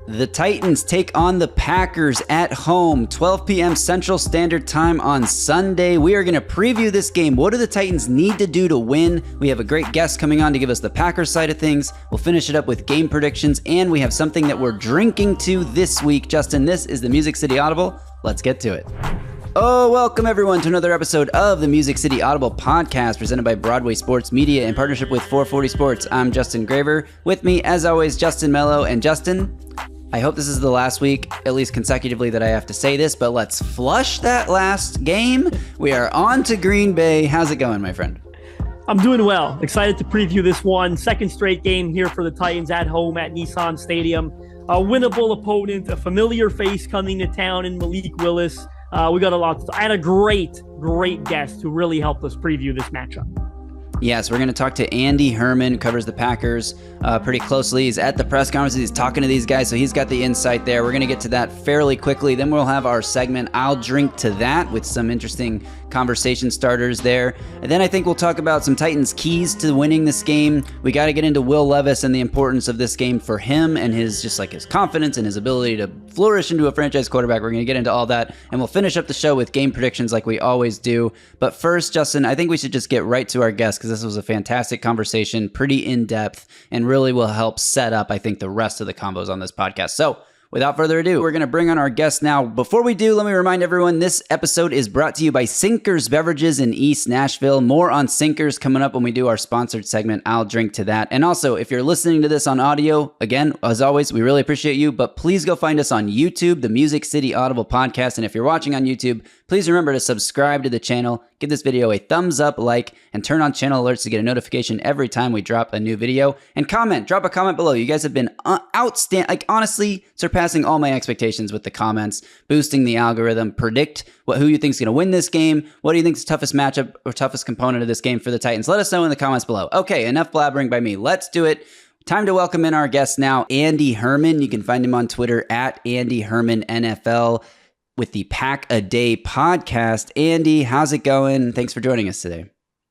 The Titans take on the Packers at home, 12 p.m. Central Standard Time on Sunday. We are going to preview this game. What do the Titans need to do to win? We have a great guest coming on to give us the Packers side of things. We'll finish it up with game predictions, and we have something that we're drinking to this week. Justin, this is the Music City Audible. Let's get to it. Oh, welcome everyone to another episode of the Music City Audible podcast presented by Broadway Sports Media in partnership with 440 Sports. I'm Justin Graver. With me, as always, Justin Melo. And Justin, I hope this is the last week, at least consecutively, that I have to say this, but let's flush that last game. We are on to Green Bay. How's it going, my friend? I'm doing well. Excited to preview this one. Second straight game here for the Titans at home at Nissan Stadium. A winnable opponent, a familiar face coming to town in Malik Willis. We got a lot. I had a great guest who really helped us preview this matchup. Yes, we're going to talk to Andy Herman, who covers the Packers pretty closely. He's at the press conference. He's talking to these guys, so he's got the insight there. We're going to get to that fairly quickly. Then we'll have our segment, I'll Drink to That, with some interesting conversation starters there. And then I think we'll talk about some Titans keys to winning this game. We got to get into Will Levis and the importance of this game for him and his confidence and his ability to flourish into a franchise quarterback. We're going to get into all that, and we'll finish up the show with game predictions like we always do. But first, Justin, I think we should just get right to our guest, because this was a fantastic conversation, pretty in-depth, and really will help set up, I think, the rest of the combos on this podcast. So without further ado, we're going to bring on our guest now. Before we do, let me remind everyone, this episode is brought to you by Sinkers Beverages in East Nashville. More on Sinkers coming up when we do our sponsored segment, I'll Drink to That. And also, if you're listening to this on audio, again, as always, we really appreciate you, but please go find us on YouTube, the Music City Audible podcast. And if you're watching on YouTube, please remember to subscribe to the channel, give this video a thumbs up, like, and turn on channel alerts to get a notification every time we drop a new video. And drop a comment below. You guys have been outstanding, honestly, surpassing all my expectations with the comments, boosting the algorithm. Predict who you think is going to win this game. What do you think is the toughest matchup or toughest component of this game for the Titans? Let us know in the comments below. Okay, enough blabbering by me. Let's do it. Time to welcome in our guest now, Andy Herman. You can find him on Twitter at Andy Herman NFL with the Pack a Day podcast. Andy, how's it going? Thanks for joining us today.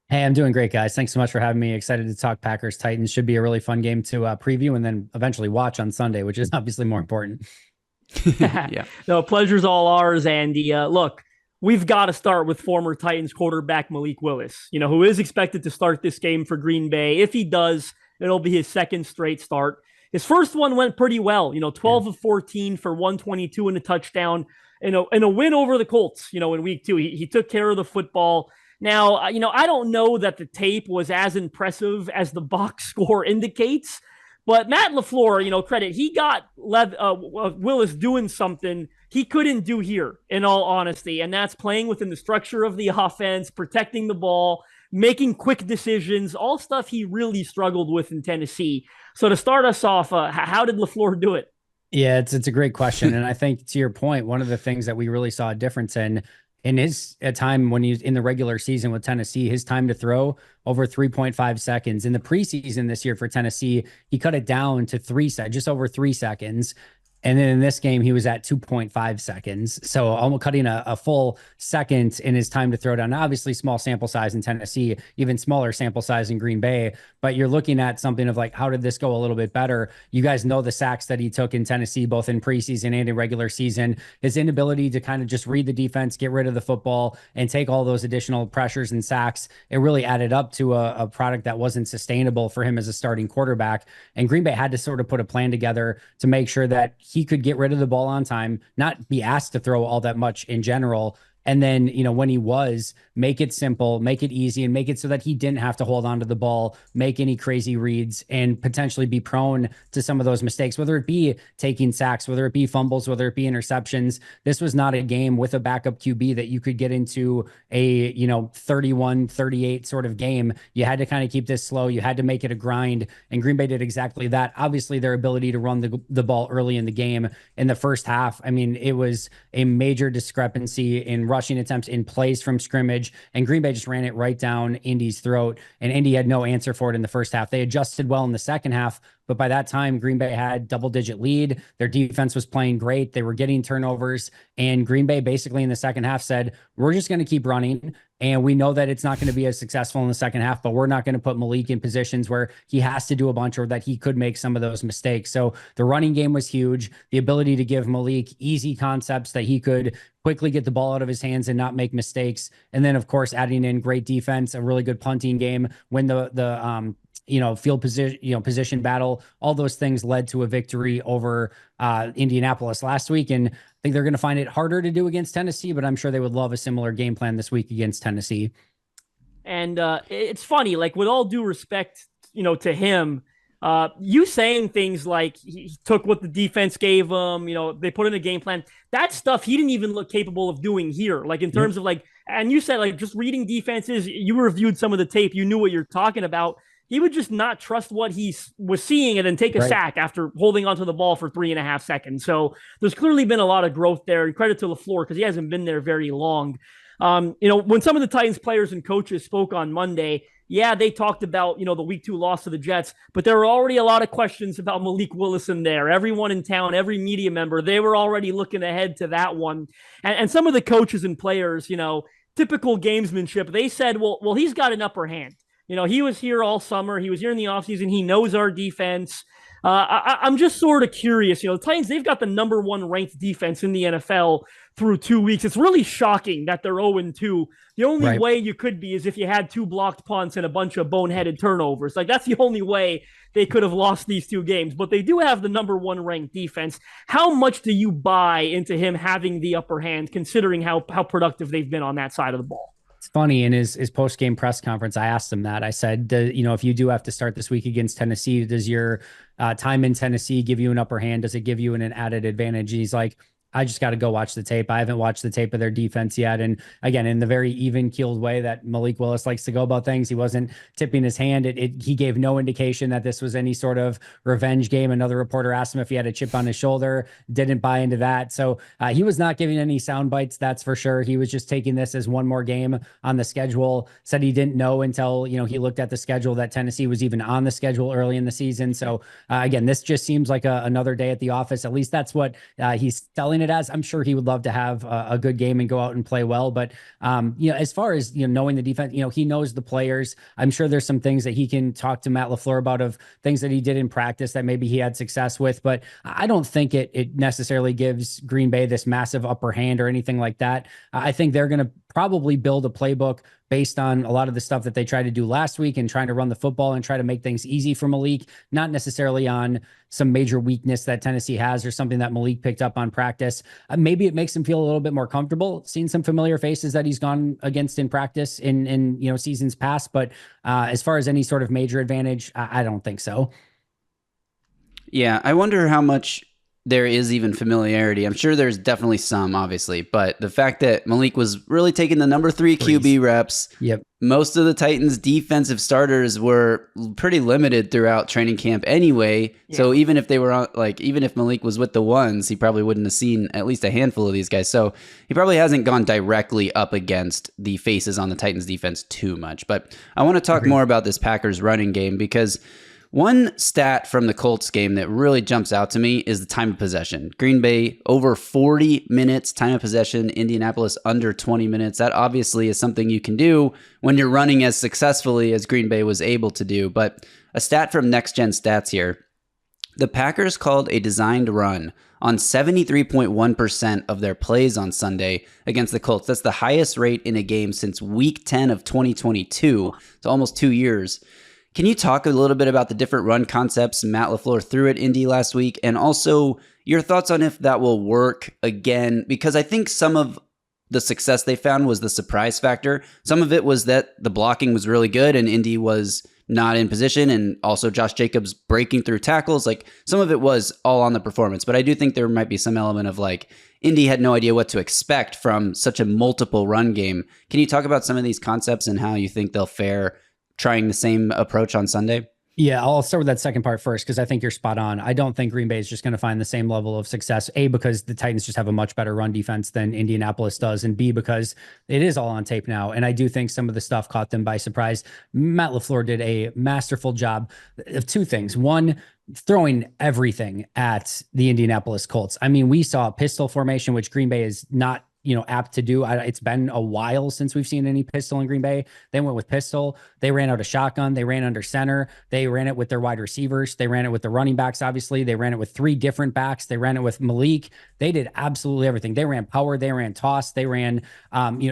Hey, I'm doing great, guys. Thanks so much for having me. Excited to talk Packers Titans. Should be a really fun game to preview and then eventually watch on Sunday, which is obviously more important. Yeah. No, pleasure's all ours, Andy. Look, we've got to start with former Titans quarterback Malik Willis, who is expected to start this game for Green Bay. If he does, it'll be his second straight start. His first one went pretty well, 12 of 14 for 122 and a touchdown. In a win over the Colts, in week 2, he took care of the football. Now, I don't know that the tape was as impressive as the box score indicates, but Matt LaFleur, credit, he got Willis doing something he couldn't do here, in all honesty, and that's playing within the structure of the offense, protecting the ball, making quick decisions, all stuff he really struggled with in Tennessee. So to start us off, how did LaFleur do it? Yeah, it's a great question. And I think to your point, one of the things that we really saw a difference in his time when he was in the regular season with Tennessee, his time to throw over 3.5 seconds. In the preseason this year for Tennessee, he cut it down to just over 3 seconds. And then in this game, he was at 2.5 seconds. So almost cutting a full second in his time to throw down. Obviously, small sample size in Tennessee, even smaller sample size in Green Bay. But you're looking at something of like, how did this go a little bit better? You guys know the sacks that he took in Tennessee, both in preseason and in regular season. His inability to kind of just read the defense, get rid of the football, and take all those additional pressures and sacks, it really added up to a product that wasn't sustainable for him as a starting quarterback. And Green Bay had to sort of put a plan together to make sure that he could get rid of the ball on time, not be asked to throw all that much in general. And then, when he was, make it simple, make it easy, and make it so that he didn't have to hold on to the ball, make any crazy reads, and potentially be prone to some of those mistakes, whether it be taking sacks, whether it be fumbles, whether it be interceptions. This was not a game with a backup QB that you could get into a, 31-38 sort of game. You had to kind of keep this slow. You had to make it a grind. And Green Bay did exactly that. Obviously, their ability to run the ball early in the game in the first half, it was a major discrepancy in rushing attempts in plays from scrimmage, and Green Bay just ran it right down Indy's throat, and Indy had no answer for it in the first half. They adjusted well in the second half, but by that time, Green Bay had double-digit lead. Their defense was playing great. They were getting turnovers, and Green Bay basically in the second half said, we're just going to keep running. And we know that it's not going to be as successful in the second half, but we're not going to put Malik in positions where he has to do a bunch or that he could make some of those mistakes. So the running game was huge. The ability to give Malik easy concepts that he could quickly get the ball out of his hands and not make mistakes. And then, of course, adding in great defense, a really good punting game, when the field position, position battle, all those things led to a victory over Indianapolis last week. And I think they're going to find it harder to do against Tennessee, but I'm sure they would love a similar game plan this week against Tennessee. And it's funny, like, with all due respect, to him, you saying things like he took what the defense gave him, they put in a game plan. That stuff he didn't even look capable of doing here. Like, in terms of and you said, like, just reading defenses, you reviewed some of the tape, you knew what you're talking about. He would just not trust what he was seeing and then take a sack after holding onto the ball for 3.5 seconds. So there's clearly been a lot of growth there, and credit to LaFleur because he hasn't been there very long. When some of the Titans players and coaches spoke on Monday, they talked about, the week 2 loss to the Jets, but there were already a lot of questions about Malik Willis in there. Everyone in town, every media member, they were already looking ahead to that one. And some of the coaches and players, typical gamesmanship, they said, well, he's got an upper hand. He was here all summer. He was here in the offseason. He knows our defense. I'm just sort of curious. The Titans, they've got the number 1 ranked defense in the NFL through 2 weeks. It's really shocking that they're 0-2. The only way you could be is if you had 2 blocked punts and a bunch of boneheaded turnovers. Like, that's the only way they could have lost these 2 games. But they do have the number 1 ranked defense. How much do you buy into him having the upper hand, considering how productive they've been on that side of the ball? It's funny, in his post-game press conference, I asked him that. I said, if you do have to start this week against Tennessee, does your time in Tennessee give you an upper hand? Does it give you an added advantage? And he's like, I just got to go watch the tape. I haven't watched the tape of their defense yet. And again, in the very even-keeled way that Malik Willis likes to go about things, he wasn't tipping his hand. He gave no indication that this was any sort of revenge game. Another reporter asked him if he had a chip on his shoulder, didn't buy into that. So he was not giving any sound bites, that's for sure. He was just taking this as one more game on the schedule. Said he didn't know until, he looked at the schedule that Tennessee was even on the schedule early in the season. So again, this just seems like another day at the office. At least that's what he's selling it as. I'm sure he would love to have a good game and go out and play well. But, as far as, knowing the defense, he knows the players. I'm sure there's some things that he can talk to Matt LaFleur about, of things that he did in practice that maybe he had success with. But I don't think it necessarily gives Green Bay this massive upper hand or anything like that. I think they're going to probably build a playbook based on a lot of the stuff that they tried to do last week and trying to run the football and try to make things easy for Malik, not necessarily on some major weakness that Tennessee has or something that Malik picked up on practice. Maybe it makes him feel a little bit more comfortable seeing some familiar faces that he's gone against in practice in seasons past. But as far as any sort of major advantage, I don't think so. Yeah, I wonder how much there is even familiarity. I'm sure there's definitely some, obviously, but the fact that Malik was really taking the number 3 QB reps. Yep. Most of the Titans defensive starters were pretty limited throughout training camp anyway. Yeah. So even if they were on, even if Malik was with the ones, he probably wouldn't have seen at least a handful of these guys. So he probably hasn't gone directly up against the faces on the Titans defense too much. But I want to talk more about this Packers running game, because one stat from the Colts game that really jumps out to me is the time of possession. Green Bay over 40 minutes time of possession, Indianapolis under 20 minutes. That obviously is something you can do when you're running as successfully as Green Bay was able to do. But a stat from Next Gen Stats here. The Packers called a designed run on 73.1% of their plays on Sunday against the Colts. That's the highest rate in a game since week 10 of 2022. So almost 2 years. Can you talk a little bit about the different run concepts Matt LaFleur threw at Indy last week, and also your thoughts on if that will work again? Because I think some of the success they found was the surprise factor. Some of it was that the blocking was really good and Indy was not in position, and also Josh Jacobs breaking through tackles. Some of it was all on the performance, but I do think there might be some element of Indy had no idea what to expect from such a multiple run game. Can you talk about some of these concepts and how you think they'll fare trying the same approach on Sunday? Yeah, I'll start with that second part first, because I think you're spot on. I don't think Green Bay is just going to find the same level of success, A, because the Titans just have a much better run defense than Indianapolis does, and B, because it is all on tape now. And I do think some of the stuff caught them by surprise. Matt LaFleur did a masterful job of 2 things. One, throwing everything at the Indianapolis Colts. I mean, we saw pistol formation, which Green Bay is not apt to do. It's been a while since we've seen any pistol in Green Bay. They went with pistol. They ran out of shotgun. They ran under center. They ran it with their wide receivers. They ran it with the running backs, obviously. They ran it with 3 different backs. They ran it with Malik. They did absolutely everything. They ran power. They ran toss. They ran,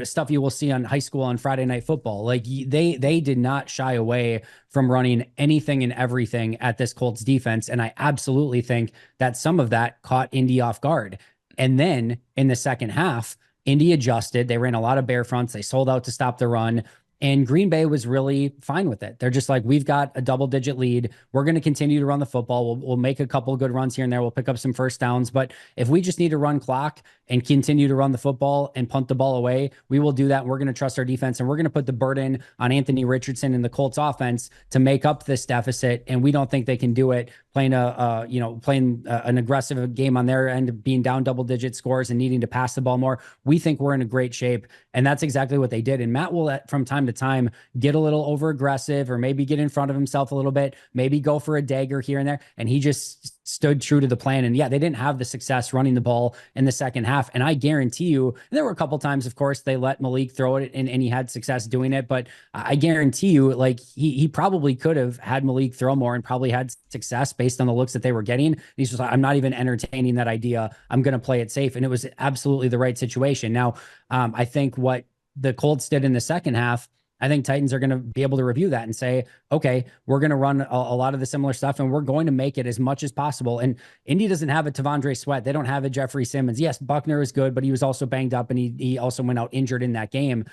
stuff you will see on high school on Friday Night Football. Like they did not shy away from running anything and everything at this Colts defense. And I absolutely think that some of that caught Indy off guard. And then in the second half, Indy adjusted. They ran a lot of bear fronts. They sold out to stop the run. And Green Bay was really fine with it. They're just like, we've got a double-digit lead. We're going to continue to run the football. We'll make a couple of good runs here and there. We'll pick up some first downs. But if we just need to run clock and continue to run the football and punt the ball away, we will do that. We're going to trust our defense, and we're going to put the burden on Anthony Richardson and the Colts offense to make up this deficit. And we don't think they can do it playing an aggressive game on their end, being down double-digit scores and needing to pass the ball more. We think we're in a great shape, and that's exactly what they did. And Matt will, from time to time, get a little over-aggressive or maybe get in front of himself a little bit, maybe go for a dagger here and there, and he just stood true to the plan. And yeah, they didn't have the success running the ball in the second half. And I guarantee you, there were a couple times, of course, they let Malik throw it and he had success doing it. But I guarantee you, like he probably could have had Malik throw more and probably had success based on the looks that they were getting. And he's just like, I'm not even entertaining that idea. I'm going to play it safe. And it was absolutely the right situation. Now, I think what the Colts did in the second half, I think Titans are going to be able to review that and say, okay, we're going to run a lot of the similar stuff and we're going to make it as much as possible. And Indy doesn't have a Tavondre Sweat. They don't have a Jeffrey Simmons. Yes, Buckner is good, but he was also banged up and he also went out injured in that game.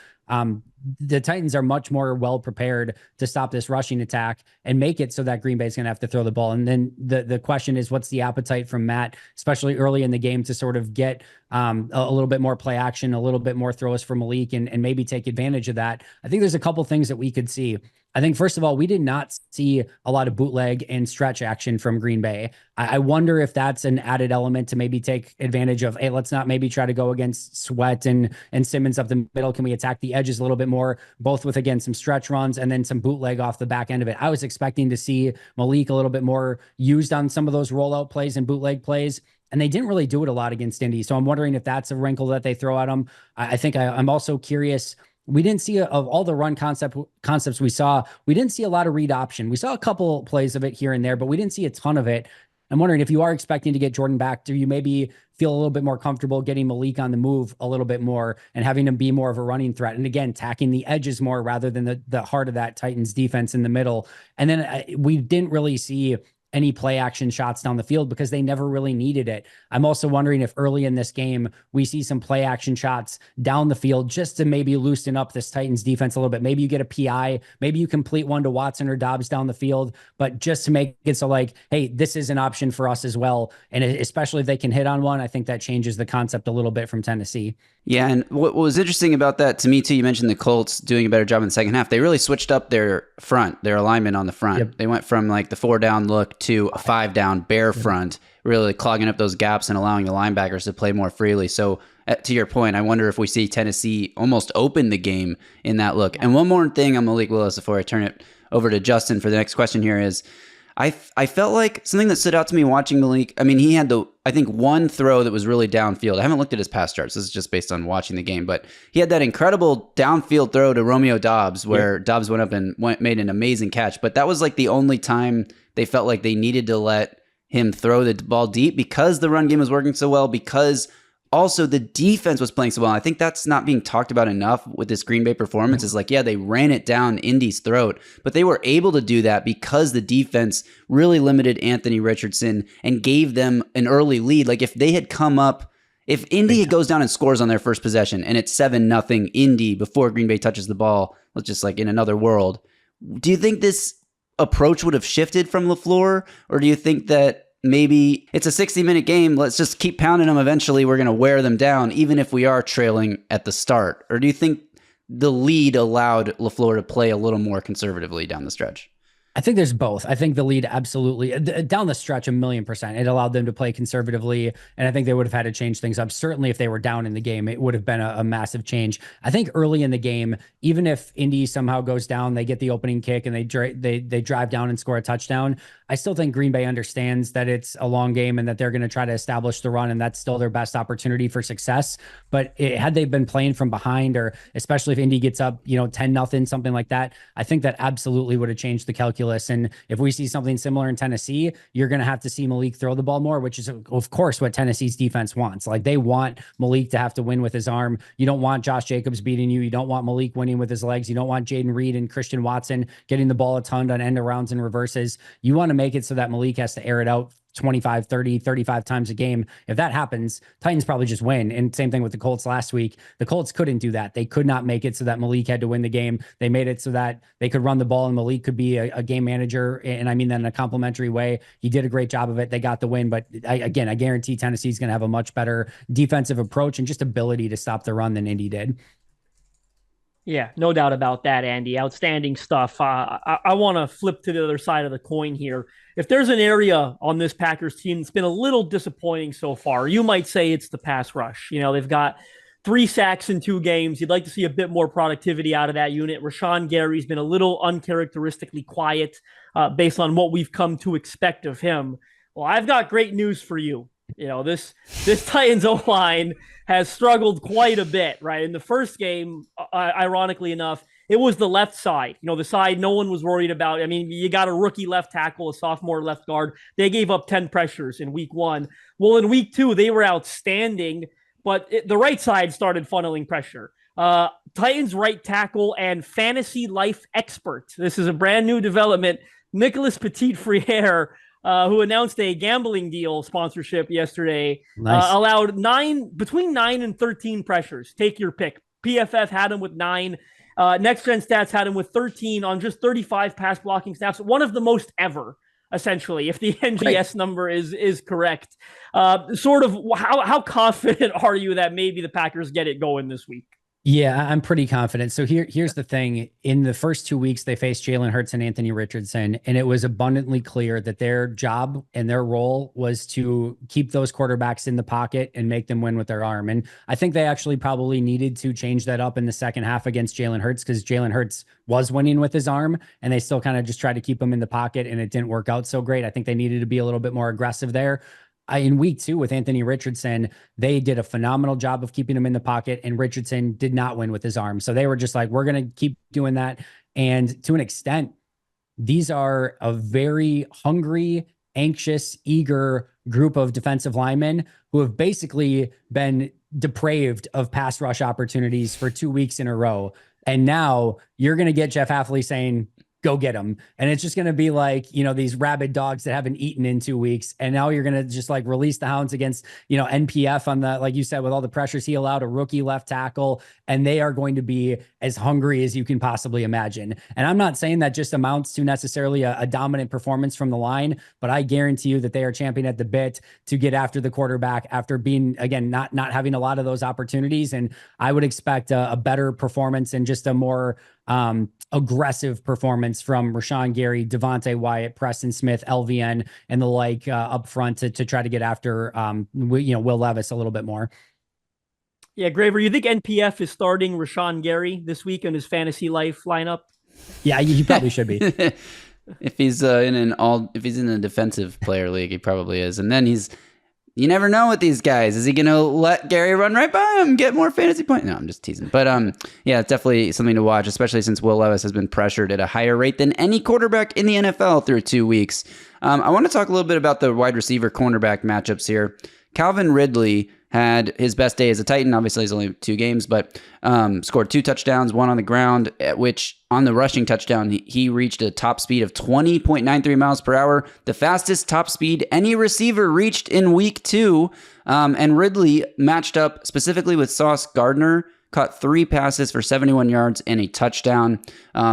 The Titans are much more well prepared to stop this rushing attack and make it so that Green Bay is going to have to throw the ball. And then the question is, what's the appetite from Matt, especially early in the game, to sort of get a little bit more play action, a little bit more throws for Malik, and maybe take advantage of that. I think there's a couple things that we could see. I think, first of all, we did not see a lot of bootleg and stretch action from Green Bay. I wonder if that's an added element to maybe take advantage of, hey, let's not maybe try to go against Sweat and Simmons up the middle. Can we attack the edges a little bit more, both with, again, some stretch runs and then some bootleg off the back end of it? I was expecting to see Malik a little bit more used on some of those rollout plays and bootleg plays, and they didn't really do it a lot against Indy. So I'm wondering if that's a wrinkle that they throw at them. I think I'm also curious. We didn't see of all the run concepts we saw, we didn't see a lot of read option. We saw a couple plays of it here and there, but we didn't see a ton of it. I'm wondering if you are expecting to get Jordan back, do you maybe feel a little bit more comfortable getting Malik on the move a little bit more and having him be more of a running threat? And again, tacking the edges more rather than the heart of that Titans defense in the middle. And then we didn't really see any play action shots down the field because they never really needed it. I'm also wondering if early in this game, we see some play action shots down the field just to maybe loosen up this Titans defense a little bit. Maybe you get a PI, maybe you complete one to Watson or Dobbs down the field, but just to make it so like, hey, this is an option for us as well. And especially if they can hit on one, I think that changes the concept a little bit from Tennessee. Yeah, and what was interesting about that to me too, you mentioned the Colts doing a better job in the second half. They really switched up their alignment on the front. Yep. They went from like the 4-down look to a 5-down bear front, really clogging up those gaps and allowing the linebackers to play more freely. So to your point, I wonder if we see Tennessee almost open the game in that look. And one more thing on Malik Willis before I turn it over to Justin for the next question here is, I felt like something that stood out to me watching Malik. I mean, he had I think one throw that was really downfield. I haven't looked at his pass charts. This is just based on watching the game, but he had that incredible downfield throw to Romeo Dobbs where Dobbs went up and made an amazing catch. But that was like the only time they felt like they needed to let him throw the ball deep because the run game was working so well, because also the defense was playing so well. I think that's not being talked about enough with this Green Bay performance. Is like, yeah, they ran it down Indy's throat, but they were able to do that because the defense really limited Anthony Richardson and gave them an early lead. Like if they had come up, if Indy goes down and scores on their first possession and it's 7-0 Indy before Green Bay touches the ball, let's just like in another world, do you think this approach would have shifted from LaFleur, or do you think that maybe it's a 60-minute game, let's just keep pounding them, eventually we're going to wear them down even if we are trailing at the start? Or do you think the lead allowed LaFleur to play a little more conservatively down the stretch? I think there's both. I think the lead absolutely down the stretch, 1,000,000%. It allowed them to play conservatively, and I think they would have had to change things up. Certainly, if they were down in the game, it would have been a massive change. I think early in the game, even if Indy somehow goes down, they get the opening kick and they drive down and score a touchdown. I still think Green Bay understands that it's a long game and that they're going to try to establish the run, and that's still their best opportunity for success. But had they been playing from behind, or especially if Indy gets up, 10-0, something like that, I think that absolutely would have changed the calculus. And if we see something similar in Tennessee, you're going to have to see Malik throw the ball more, which is, of course, what Tennessee's defense wants. Like, they want Malik to have to win with his arm. You don't want Josh Jacobs beating you. You don't want Malik winning with his legs. You don't want Jaden Reed and Christian Watson getting the ball a ton on end arounds and reverses. You want to make it so that Malik has to air it out 25, 30, 35 times a game. If that happens, Titans probably just win. And same thing with the Colts last week. The Colts couldn't do that. They could not make it so that Malik had to win the game. They made it so that they could run the ball and Malik could be a game manager. And I mean that in a complimentary way. He did a great job of it. They got the win. But I guarantee Tennessee's going to have a much better defensive approach and just ability to stop the run than Indy did. Yeah, no doubt about that, Andy. Outstanding stuff. I want to flip to the other side of the coin here. If there's an area on this Packers team that's been a little disappointing so far, you might say it's the pass rush. They've got 3 sacks in 2 games. You'd like to see a bit more productivity out of that unit. Rashawn Gary's been a little uncharacteristically quiet based on what we've come to expect of him. Well, I've got great news for you. This Titans O-line has struggled quite a bit, right? In the first game, ironically enough, it was the left side, the side no one was worried about. I mean, you got a rookie left tackle, a sophomore left guard. They gave up 10 pressures in week 1. Well, in week 2, they were outstanding, but the right side started funneling pressure. Titans right tackle and fantasy life expert. This is a brand new development. Nicholas Petit-Frere, who announced a gambling deal sponsorship yesterday, Nice. allowed between 9 and 13 pressures. Take your pick. PFF had him with 9. Next Gen Stats had him with 13 on just 35 pass blocking snaps. One of the most ever, essentially, if the NGS number is correct. Sort of how confident are you that maybe the Packers get it going this week? Yeah, I'm pretty confident. So here's the thing. In the first 2 weeks, they faced Jalen Hurts and Anthony Richardson, and it was abundantly clear that their job and their role was to keep those quarterbacks in the pocket and make them win with their arm. And I think they actually probably needed to change that up in the second half against Jalen Hurts, because Jalen Hurts was winning with his arm, and they still kind of just tried to keep him in the pocket, and it didn't work out so great. I think they needed to be a little bit more aggressive there. In week 2 with Anthony Richardson, they did a phenomenal job of keeping him in the pocket, and Richardson did not win with his arm. So they were just like, we're going to keep doing that. And to an extent, these are a very hungry, anxious, eager group of defensive linemen who have basically been depraved of pass rush opportunities for 2 weeks in a row. And now you're going to get Jeff Hafley saying, go get them. And it's just going to be like, these rabid dogs that haven't eaten in 2 weeks. And now you're going to just like release the hounds against, NPF on the, like you said, with all the pressures he allowed, a rookie left tackle, and they are going to be as hungry as you can possibly imagine. And I'm not saying that just amounts to necessarily a dominant performance from the line, but I guarantee you that they are champing at the bit to get after the quarterback after being, again, not having a lot of those opportunities. And I would expect a better performance and just a more aggressive performance from Rashawn Gary, Devontae Wyatt, Preston Smith, LVN, and the like up front to try to get after Will Levis a little bit more. Yeah, Graver, you think NPF is starting Rashawn Gary this week in his fantasy life lineup? Yeah, he probably should be. If he's in a defensive player league, he probably is. And then you never know with these guys. Is he going to let Gary run right by him, get more fantasy points? No, I'm just teasing. But yeah, it's definitely something to watch, especially since Will Levis has been pressured at a higher rate than any quarterback in the NFL through 2 weeks. I want to talk a little bit about the wide receiver cornerback matchups here. Calvin Ridley had his best day as a Titan. Obviously, he's only 2 games, but scored 2 touchdowns, 1 on the ground, at which on the rushing touchdown, he reached a top speed of 20.93 miles per hour, the fastest top speed any receiver reached in week 2. And Ridley matched up specifically with Sauce Gardner, caught 3 passes for 71 yards and a touchdown.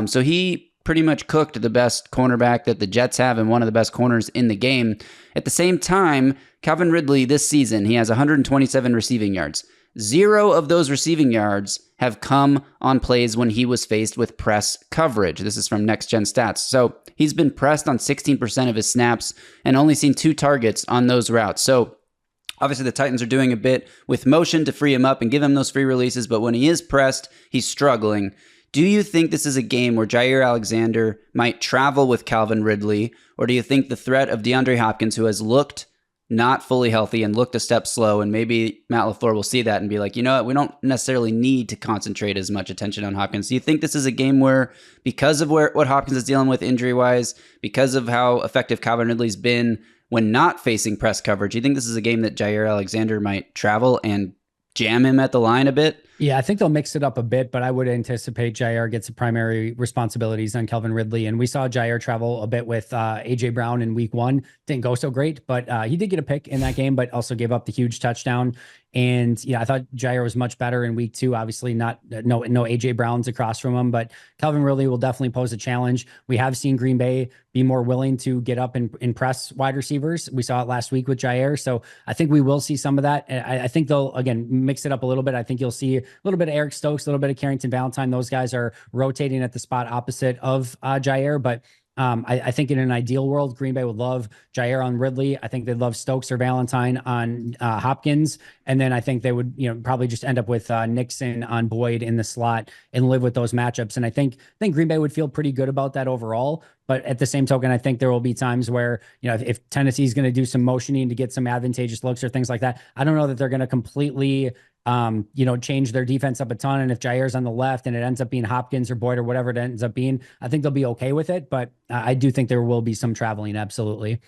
So he pretty much cooked the best cornerback that the Jets have and one of the best corners in the game. At the same time, Calvin Ridley this season, he has 127 receiving yards. 0 of those receiving yards have come on plays when he was faced with press coverage. This is from Next Gen Stats. So he's been pressed on 16% of his snaps and only seen 2 targets on those routes. So obviously the Titans are doing a bit with motion to free him up and give him those free releases, but when he is pressed, he's struggling. Do you think this is a game where Jair Alexander might travel with Calvin Ridley, or do you think the threat of DeAndre Hopkins, who has looked not fully healthy and looked a step slow, and maybe Matt LaFleur will see that and be like, you know what, we don't necessarily need to concentrate as much attention on Hopkins. Do you think this is a game where, because of what Hopkins is dealing with injury-wise, because of how effective Calvin Ridley's been when not facing press coverage, do you think this is a game that Jair Alexander might travel and jam him at the line a bit? Yeah, I think they'll mix it up a bit, but I would anticipate Jair gets the primary responsibilities on Calvin Ridley. And we saw Jair travel a bit with A.J. Brown in week 1. Didn't go so great, but he did get a pick in that game, but also gave up the huge touchdown. And yeah, I thought Jair was much better in week 2. Obviously, no A.J. Browns across from him, but Calvin Ridley will definitely pose a challenge. We have seen Green Bay be more willing to get up and press wide receivers. We saw it last week with Jair. So I think we will see some of that. I think they'll, again, mix it up a little bit. I think you'll see a little bit of Eric Stokes, a little bit of Carrington Valentine. Those guys are rotating at the spot opposite of Jair, but I think in an ideal world, Green Bay would love Jair on Ridley. I think they'd love Stokes or Valentine on Hopkins. And then I think they would, probably just end up with Nixon on Boyd in the slot and live with those matchups. And I think Green Bay would feel pretty good about that overall. But at the same token, I think there will be times where, if Tennessee is going to do some motioning to get some advantageous looks or things like that, I don't know that they're going to completely change their defense up a ton. And if Jair's on the left and it ends up being Hopkins or Boyd or whatever it ends up being, I think they'll be okay with it. But I do think there will be some traveling. Absolutely.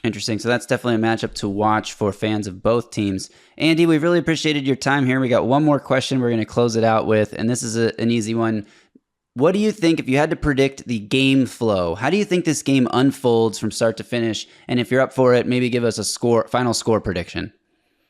Interesting. So that's definitely a matchup to watch for fans of both teams. Andy, we've really appreciated your time here. We got one more question we're going to close it out with, and this is an easy one. What do you think, if you had to predict the game flow, how do you think this game unfolds from start to finish? And if you're up for it, maybe give us a final score prediction.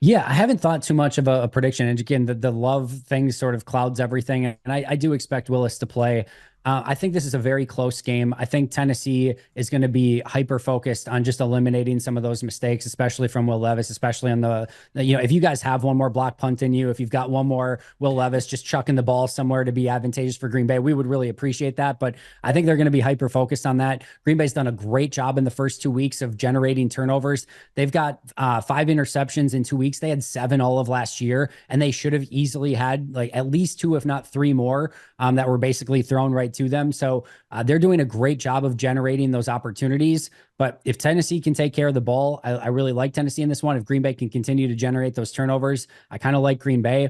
Yeah, I haven't thought too much of a prediction. And again, the love thing sort of clouds everything. And I do expect Willis to play. I think this is a very close game. I think Tennessee is going to be hyper-focused on just eliminating some of those mistakes, especially from Will Levis, especially on if you guys have one more block punt in you, if you've got one more Will Levis just chucking the ball somewhere to be advantageous for Green Bay, we would really appreciate that. But I think they're going to be hyper-focused on that. Green Bay's done a great job in the first 2 weeks of generating turnovers. They've got 5 interceptions in 2 weeks. They had 7 all of last year, and they should have easily had at least 2, if not 3 more that were basically thrown right to them. So they're doing a great job of generating those opportunities. But if Tennessee can take care of the ball, I really like Tennessee in this one. If Green Bay can continue to generate those turnovers, I kind of like Green Bay.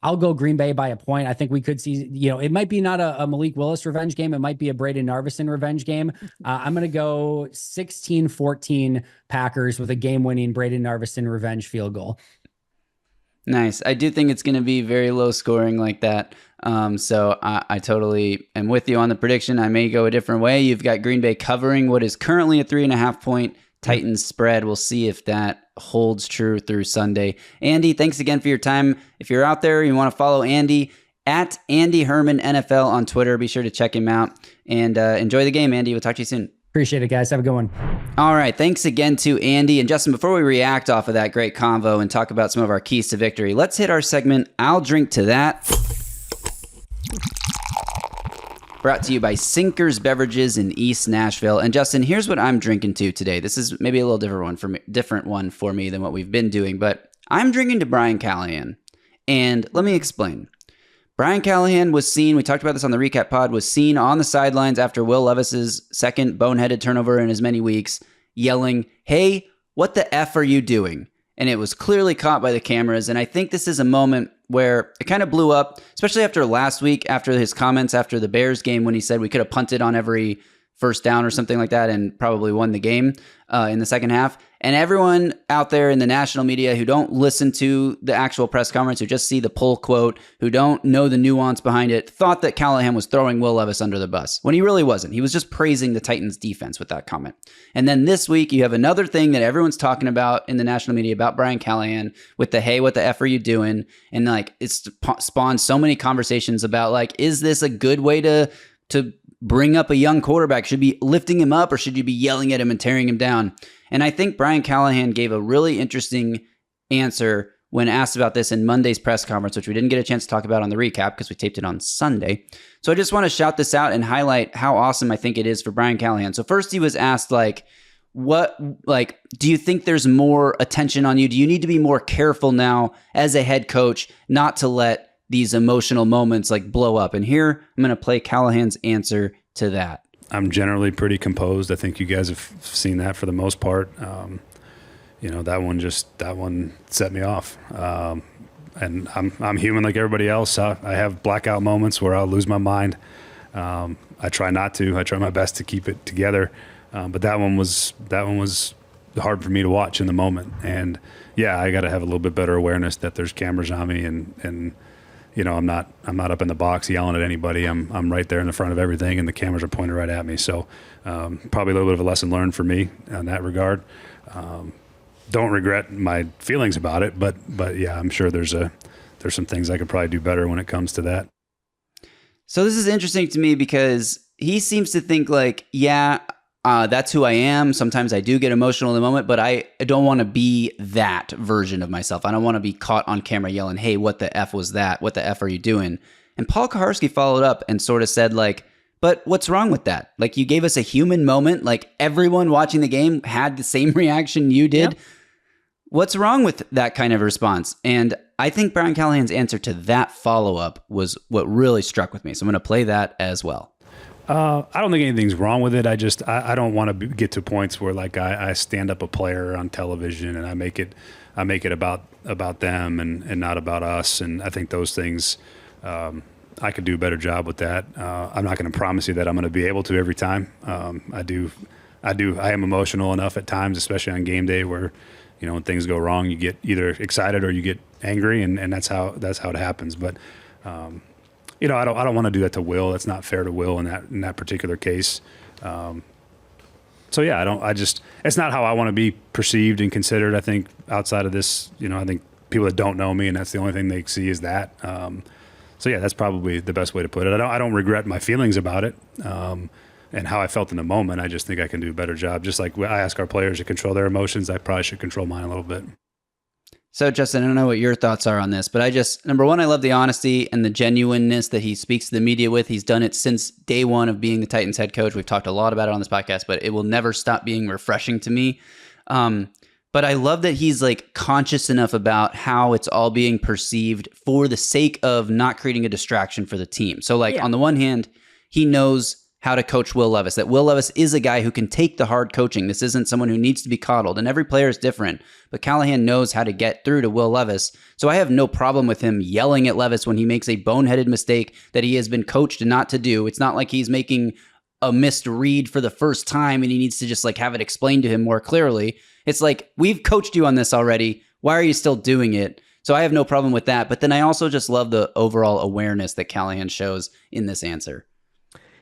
I'll go Green Bay by a point. I think we could see, it might be not a Malik Willis revenge game. It might be a Braden Narvison revenge game. I'm going to go 16-14 Packers with a game-winning Braden Narvison revenge field goal. Nice. I do think it's going to be very low scoring like that. So I totally am with you on the prediction. I may go a different way. You've got Green Bay covering what is currently a 3.5-point Titans spread. We'll see if that holds true through Sunday. Andy, thanks again for your time. If you're out there, you want to follow Andy at Andy Herman NFL on Twitter. Be sure to check him out and enjoy the game, Andy. We'll talk to you soon. Appreciate it, guys. Have a good one. All right. Thanks again to Andy. And Justin, before we react off of that great convo and talk about some of our keys to victory, let's hit our segment, I'll Drink to That. Brought to you by Sinkers Beverages in East Nashville. And Justin, here's what I'm drinking to today. This is maybe a little different one for me than what we've been doing, but I'm drinking to Brian Callahan. And let me explain. Brian Callahan was seen, we talked about this on the recap pod, was seen on the sidelines after Will Levis's second boneheaded turnover in as many weeks, yelling, "Hey, what the F are you doing?" And it was clearly caught by the cameras. And I think this is a moment where it kind of blew up, especially after last week, after his comments after the Bears game, when he said we could have punted on every first down or something like that and probably won the game in the second half. And everyone out there in the national media who don't listen to the actual press conference, who just see the pull quote, who don't know the nuance behind it, thought that Callahan was throwing Will Levis under the bus, when he really wasn't. He was just praising the Titans defense with that comment. And then this week, you have another thing that everyone's talking about in the national media about Brian Callahan with the, "Hey, what the F are you doing?" And it's spawned so many conversations about is this a good way to bring up a young quarterback? Should you be lifting him up or should you be yelling at him and tearing him down? And I think Brian Callahan gave a really interesting answer when asked about this in Monday's press conference, which we didn't get a chance to talk about on the recap because we taped it on Sunday. So I just want to shout this out and highlight how awesome I think it is for Brian Callahan. So first he was asked, like, do you think there's more attention on you? Do you need to be more careful now as a head coach not to let these emotional moments like blow up? And here I'm going to play Callahan's answer to that. I'm generally pretty composed. I think you guys have seen that for the most part. That one set me off. And I'm human like everybody else. I have blackout moments where I'll lose my mind. I try not to. I try my best to keep it together. But that one was hard for me to watch in the moment. And yeah, I got to have a little bit better awareness that there's cameras on me, and I'm not up in the box yelling at anybody. I'm right there in the front of everything, and the cameras are pointed right at me. So probably a little bit of a lesson learned for me in that regard. Don't regret my feelings about it, but yeah, I'm sure there's some things I could probably do better when it comes to that. So this is interesting to me because he seems to think like, that's who I am. Sometimes I do get emotional in the moment, but I don't want to be that version of myself. I don't want to be caught on camera yelling, hey, what the F was that? What the F are you doing? And Paul Kaharski followed up and sort of said, like, but what's wrong with that? Like, you gave us a human moment. Like, everyone watching the game had the same reaction you did. Yep. What's wrong with that kind of response? And I think Brian Callahan's answer to that follow-up was what really struck with me. So I'm going to play that as well. I don't think anything's wrong with it. I don't want to get to points where like I stand up a player on television and I make it about them and not about us. And I think those things, I could do a better job with that. I'm not going to promise you that I'm going to be able to every time. I am emotional enough at times, especially on game day, where when things go wrong, you get either excited or you get angry, and that's how it happens. But I don't want to do that to Will. That's not fair to Will in that particular case. So yeah, it's not how I want to be perceived and considered. I think outside of this, I think people that don't know me, and that's the only thing they see is that. So yeah, that's probably the best way to put it. I don't regret my feelings about it, and how I felt in the moment. I just think I can do a better job. Just like I ask our players to control their emotions, I probably should control mine a little bit. So, Justin, I don't know what your thoughts are on this, but number one, I love the honesty and the genuineness that he speaks to the media with. He's done it since day one of being the Titans head coach. We've talked a lot about it on this podcast, but it will never stop being refreshing to me. But I love that he's like conscious enough about how it's all being perceived for the sake of not creating a distraction for the team. So on the one hand, he knows how to coach Will Levis, that Will Levis is a guy who can take the hard coaching. This isn't someone who needs to be coddled, and every player is different, but Callahan knows how to get through to Will Levis. So I have no problem with him yelling at Levis when he makes a boneheaded mistake that he has been coached not to do. It's not like he's making a missed read for the first time and he needs to just like have it explained to him more clearly. It's like, we've coached you on this already. Why are you still doing it? So I have no problem with that. But then I also just love the overall awareness that Callahan shows in this answer.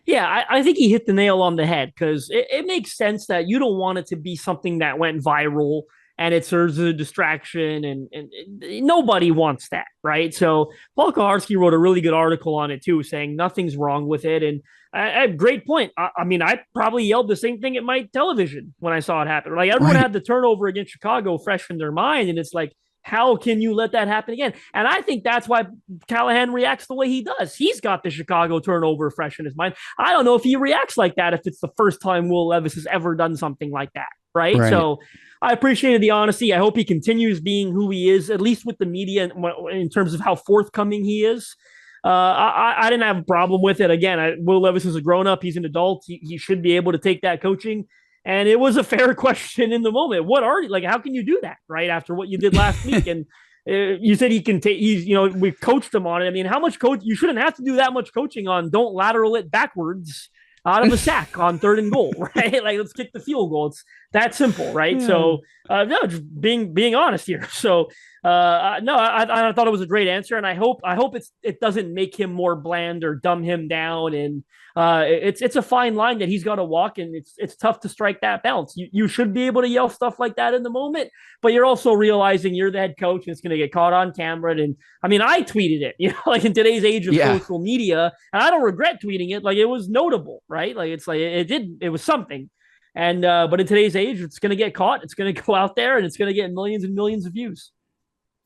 Yeah, I think he hit the nail on the head, because it makes sense that you don't want it to be something that went viral and it serves as a distraction, and nobody wants that, right? So Paul Kaharski wrote a really good article on it too, saying nothing's wrong with it. And great point. I mean, I probably yelled the same thing at my television when I saw it happen. Like, everyone had the turnover against Chicago fresh in their mind, and it's like, how can you let that happen again? And I think that's why Callahan reacts the way he does. He's got the Chicago turnover fresh in his mind. I don't know if he reacts like that if it's the first time Will Levis has ever done something like that, right? So I appreciated the honesty. I hope he continues being who he is, at least with the media, in terms of how forthcoming he is. I didn't have a problem with it. Again, Will Levis is a grown-up. He's an adult. He should be able to take that coaching. And it was a fair question in the moment. How can you do that, right, after what you did last week? And you said he can take, we coached him on it. I mean, how much you shouldn't have to do that much coaching on don't lateral it backwards out of a sack on 3rd and goal, right? Like, let's kick the field goal. It's that simple, right? Yeah. So, just being honest here. So, I thought it was a great answer, and I hope it doesn't make him more bland or dumb him down. And it's a fine line that he's got to walk, and it's tough to strike that balance. You should be able to yell stuff like that in the moment, but you're also realizing you're the head coach and it's going to get caught on camera. And I mean, I tweeted it, like in today's age of social media, and I don't regret tweeting it. Like, it was notable, right? Like, it's like it was something. And but in today's age, it's going to get caught. It's going to go out there, and it's going to get millions and millions of views.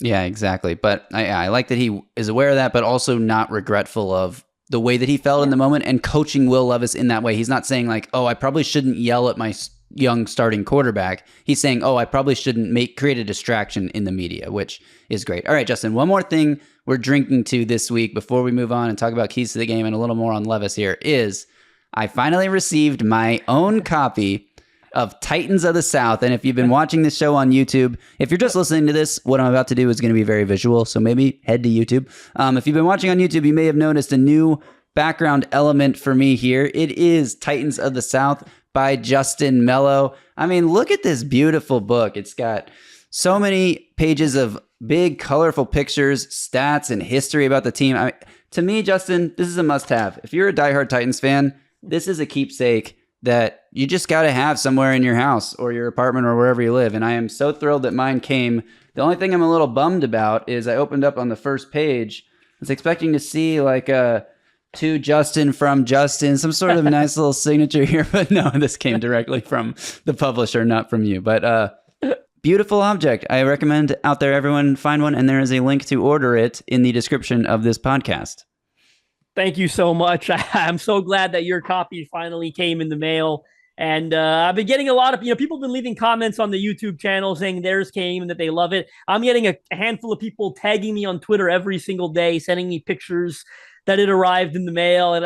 Yeah, exactly. But I like that he is aware of that, but also not regretful of the way that he felt in the moment and coaching Will Levis in that way. He's not saying like, oh, I probably shouldn't yell at my young starting quarterback. He's saying, oh, I probably shouldn't create a distraction in the media, which is great. All right, Justin, one more thing we're drinking to this week before we move on and talk about keys to the game and a little more on Levis here is I finally received my own copy of Titans of the South. And if you've been watching this show on YouTube, if you're just listening to this, what I'm about to do is going to be very visual. So maybe head to YouTube. If you've been watching on YouTube, you may have noticed a new background element for me here. It is Titans of the South by Justin Melo. I mean, look at this beautiful book. It's got so many pages of big, colorful pictures, stats, and history about the team. To me, Justin, this is a must-have. If you're a diehard Titans fan, this is a keepsake that you just got to have somewhere in your house or your apartment or wherever you live. And I am so thrilled that mine came. The only thing I'm a little bummed about is I opened up on the first page. I was expecting to see like a to Justin from Justin, some sort of nice little signature here. But no, this came directly from the publisher, not from you. But beautiful object. I recommend out there everyone find one. And there is a link to order it in the description of this podcast. Thank you so much. I'm so glad that your copy finally came in the mail. And I've been getting a lot of, people have been leaving comments on the YouTube channel saying theirs came and that they love it. I'm getting a handful of people tagging me on Twitter every single day, sending me pictures that it arrived in the mail. And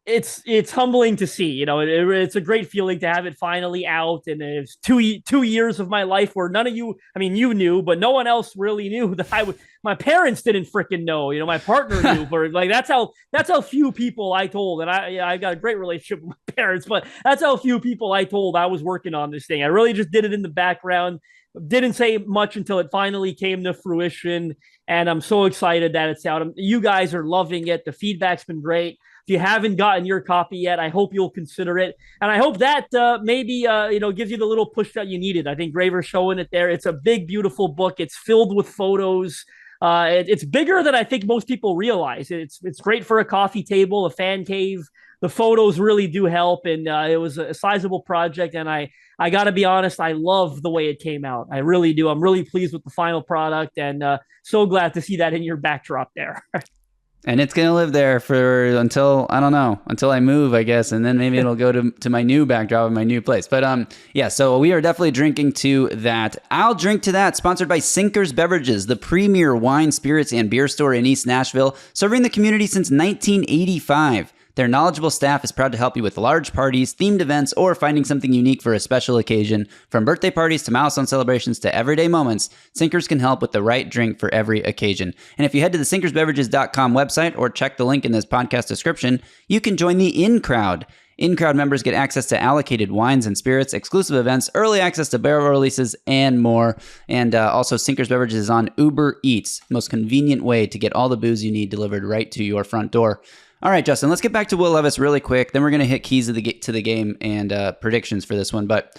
it's humbling to see, it's a great feeling to have it finally out. And it's two years of my life where none of you, you knew, but no one else really knew that my parents didn't freaking know, my partner knew, but like, that's how few people I told. And I got a great relationship with my parents, but that's how few people I told I was working on this thing. I really just did it in the background, didn't say much until it finally came to fruition. And I'm so excited that it's out. You guys are loving it. The feedback's been great. If you haven't gotten your copy yet, I hope you'll consider it. And I hope that maybe gives you the little push that you needed. I think Graver's showing it there. It's a big, beautiful book. It's filled with photos. It's bigger than I think most people realize. It's great for a coffee table, a fan cave. The photos really do help. And it was a sizable project. And I got to be honest, I love the way it came out. I really do. I'm really pleased with the final product and so glad to see that in your backdrop there. And it's going to live there until I move, I guess. And then maybe it'll go to my new backdrop in my new place. But so we are definitely drinking to that. I'll drink to that. Sponsored by Sinkers Beverages, the premier wine, spirits, and beer store in East Nashville, serving the community since 1985. Their knowledgeable staff is proud to help you with large parties, themed events, or finding something unique for a special occasion. From birthday parties to milestone celebrations to everyday moments, Sinkers can help with the right drink for every occasion. And if you head to the sinkersbeverages.com website or check the link in this podcast description, you can join the In Crowd. In-crowd members get access to allocated wines and spirits, exclusive events, early access to barrel releases, and more. And also, Sinkers Beverages is on Uber Eats, most convenient way to get all the booze you need delivered right to your front door. All right, Justin, let's get back to Will Levis really quick. Then we're going to hit keys to the game and predictions for this one. But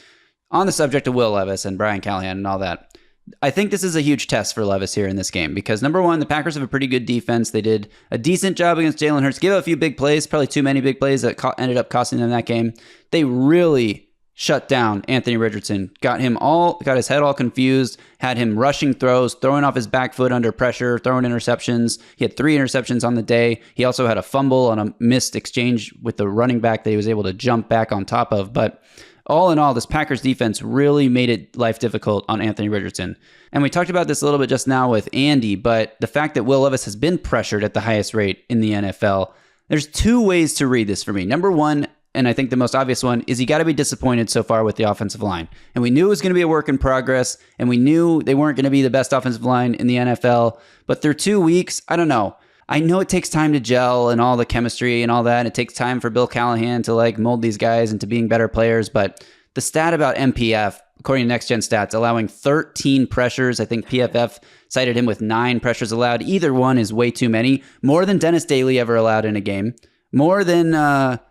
on the subject of Will Levis and Brian Callahan and all that, I think this is a huge test for Levis here in this game because, number one, the Packers have a pretty good defense. They did a decent job against Jalen Hurts, gave up a few big plays, probably too many big plays that ended up costing them that game. They really shut down Anthony Richardson, got his head all confused, had him rushing throws, throwing off his back foot under pressure, throwing interceptions. He had 3 interceptions on the day. He also had a fumble on a missed exchange with the running back that he was able to jump back on top of. But all in all, this Packers defense really made it life difficult on Anthony Richardson. And we talked about this a little bit just now with Andy, but the fact that Will Levis has been pressured at the highest rate in the NFL, there's 2 ways to read this for me. Number one, and I think the most obvious one, is you got to be disappointed so far with the offensive line. And we knew it was going to be a work in progress, and we knew they weren't going to be the best offensive line in the NFL. But through 2 weeks, I don't know. I know it takes time to gel and all the chemistry and all that. And it takes time for Bill Callahan to mold these guys into being better players. But the stat about MPF, according to Next Gen Stats, allowing 13 pressures. I think PFF cited him with 9 pressures allowed. Either one is way too many. More than Dennis Daly ever allowed in a game. More than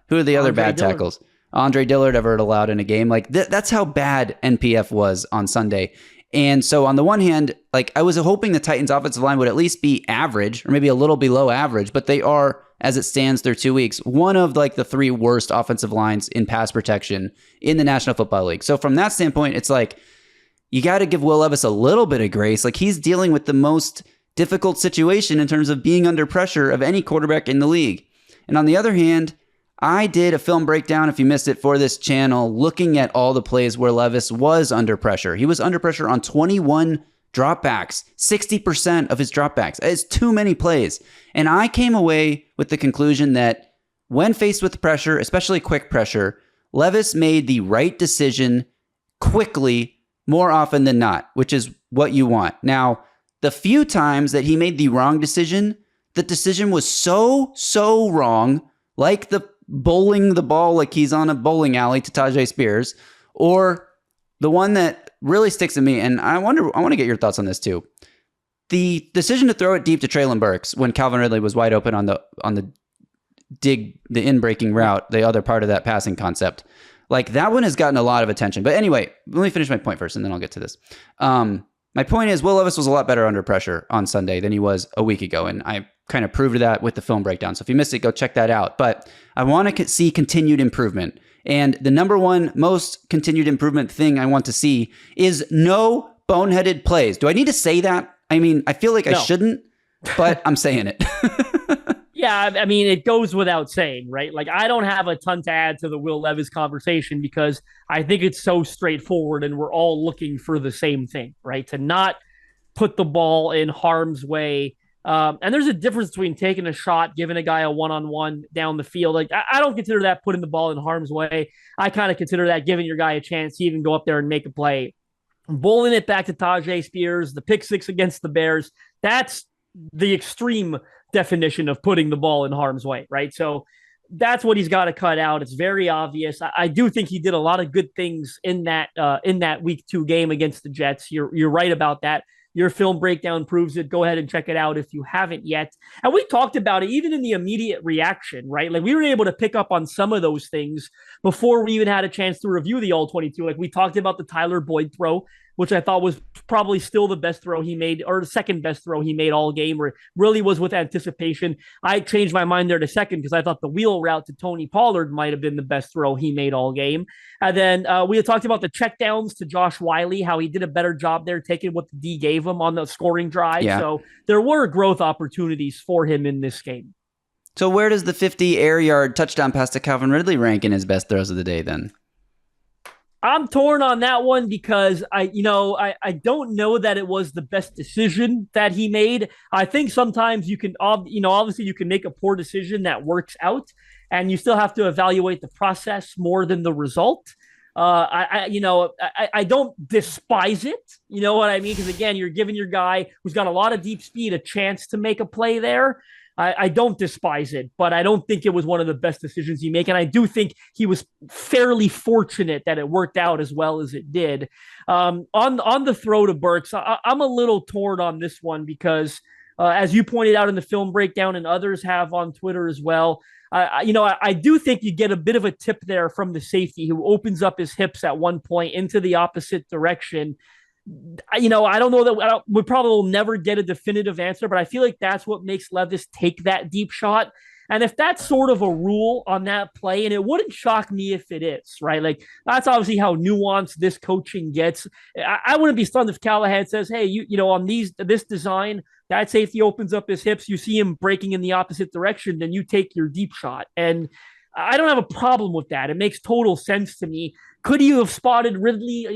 who are the other bad tackles? Andre Dillard ever allowed in a game. That's how bad NPF was on Sunday. And so on the one hand, I was hoping the Titans offensive line would at least be average or maybe a little below average, but they are, as it stands through 2 weeks, one of the 3 worst offensive lines in pass protection in the National Football League. So from that standpoint, it's you got to give Will Levis a little bit of grace. Like, he's dealing with the most difficult situation in terms of being under pressure of any quarterback in the league. And on the other hand, I did a film breakdown, if you missed it, for this channel, looking at all the plays where Levis was under pressure. He was under pressure on 21 dropbacks, 60% of his dropbacks. It's too many plays. And I came away with the conclusion that when faced with pressure, especially quick pressure, Levis made the right decision quickly more often than not, which is what you want. Now, the few times that he made the wrong decision, the decision was so wrong, like the bowling the ball like he's on a bowling alley to Tajay Spears, or the one that really sticks to me, and I want to get your thoughts on this too. The decision to throw it deep to Treylon Burks when Calvin Ridley was wide open on the in-breaking route, the other part of that passing concept. Like, that one has gotten a lot of attention. But anyway, let me finish my point first, and then I'll get to this. My point is, Will Levis was a lot better under pressure on Sunday than he was a week ago, and I kind of proved that with the film breakdown. So if you missed it, go check that out. But I want to see continued improvement. And the number one most continued improvement thing I want to see is no boneheaded plays. Do I need to say that? I mean, I feel like I shouldn't, but I'm saying it. Yeah, I mean, it goes without saying, right? Like, I don't have a ton to add to the Will Levis conversation because I think it's so straightforward and we're all looking for the same thing, right? To not put the ball in harm's way. And there's a difference between taking a shot, giving a guy a one-on-one down the field. Like, I don't consider that putting the ball in harm's way. I kind of consider that giving your guy a chance to even go up there and make a play. Bowling it back to Tajay Spears, the pick six against the Bears, that's the extreme definition of putting the ball in harm's way, right? So that's what he's got to cut out. It's very obvious. I do think he did a lot of good things in that week 2 game against the Jets. You're right about that. Your film breakdown proves it. Go ahead and check it out if you haven't yet. And we talked about it even in the immediate reaction, right? Like, we were able to pick up on some of those things before we even had a chance to review the All-22. Like, we talked about the Tyler Boyd throw, which I thought was probably still the best throw he made, or the second best throw he made all game, where it really was with anticipation. I changed my mind there to second because I thought the wheel route to Tony Pollard might have been the best throw he made all game. And then we had talked about the checkdowns to Josh Wiley, how he did a better job there taking what the D gave him on the scoring drive. Yeah. So there were growth opportunities for him in this game. So where does the 50 air yard touchdown pass to Calvin Ridley rank in his best throws of the day then? I'm torn on that one because I don't know that it was the best decision that he made. I think sometimes you can, obviously you can make a poor decision that works out, and you still have to evaluate the process more than the result. I don't despise it. You know what I mean? Because again, you're giving your guy who's got a lot of deep speed a chance to make a play there. I don't despise it, but I don't think it was one of the best decisions you make. And I do think he was fairly fortunate that it worked out as well as it did. On the throw to Burks, I'm a little torn on this one because, as you pointed out in the film breakdown and others have on Twitter as well, I do think you get a bit of a tip there from the safety who opens up his hips at one point into the opposite direction. I don't know that we probably will never get a definitive answer, but I feel like that's what makes Levis take that deep shot. And if that's sort of a rule on that play, and it wouldn't shock me if it is, right? Like, that's obviously how nuanced this coaching gets. I wouldn't be stunned if Callahan says, hey, on this design, that safety opens up his hips, you see him breaking in the opposite direction, then you take your deep shot. And I don't have a problem with that. It makes total sense to me. Could you have spotted Ridley,